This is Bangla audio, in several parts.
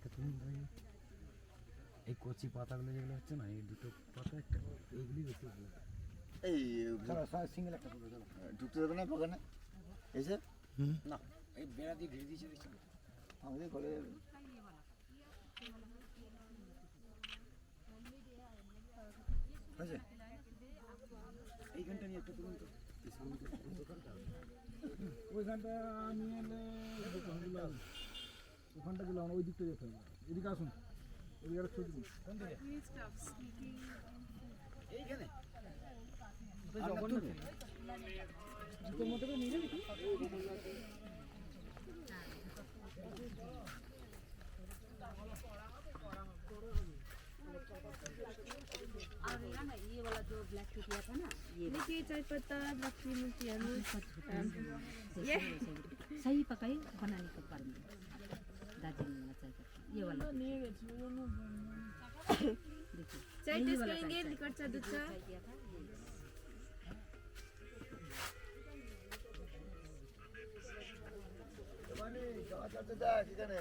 একটা তুমি এই কচি পাতাগুলো যেগুলো হচ্ছে না, এই দুটো পাতা একটা, এইগুলি বেশি ভালো। এই সিঙ্গেল একটা করে দেবো, ঢুকতে দেবে না বাগানে এসে? না এই বেড়া দিয়ে ঘিরে দিয়েছে দেখছি, আমাদের ঘরে আছে এইখানটা নিয়ে একটা তুলুন তো, ওইখানটা নিয়ে এলে দোকানগুলো, ওখানটা গেলাম ওই দিকটা যেতে হবে। এদিকে আসুন, এদিকে একটা ছবি দিন। এইখানে মোটামুটি নিয়ে যাবি কি? और ये वाला जो ब्लैक टी किया था ना, ये देखिए चाय पत्ता लक्ष्मी मिर्ची ये सही पकाई बनाने के बाद में दार्जिलिंग वाला चाय पत्ता ये वाला देखिए चाय टेस्ट करेंगे लिकर चा दूध चा चाय किया था এখানে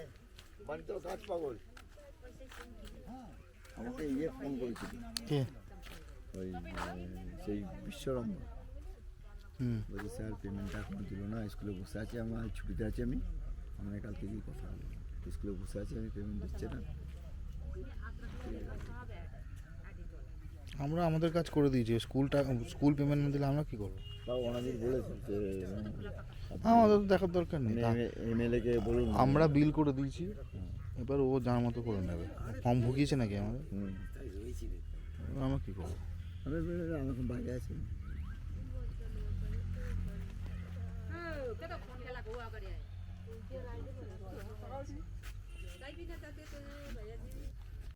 বাড়িতে কাজ পাগল আমাকে ফোন করেছিল ওই সেই বিশ্বরম্ভ, বলছি স্যার পেমেন্টটা এখনো দিল না, স্কুলে বসে আছি, আমার ছুটিতে আছি, আমি আমরা কাল থেকেই কথা হলো, স্কুলে বসে আছি, আমি পেমেন্ট দিচ্ছে না। আমরা আমাদের কাজ করে দিয়েছি, স্কুল পেমেন্ট না দিলে আমরা কি করবো? তাও ওনাদের বলেছে যে আমাদের তো দেখার দরকার নেই, এমএলএকে বলুন, আমরা বিল করে দিয়েছি, এবার ও যার মতো করে নেবে। ফর্ম ভুগিয়েছে নাকি আমাদের, আমরা কি করবো? আমি এখন বাইরে আছি। चाय पीना चाहते तो भैया जी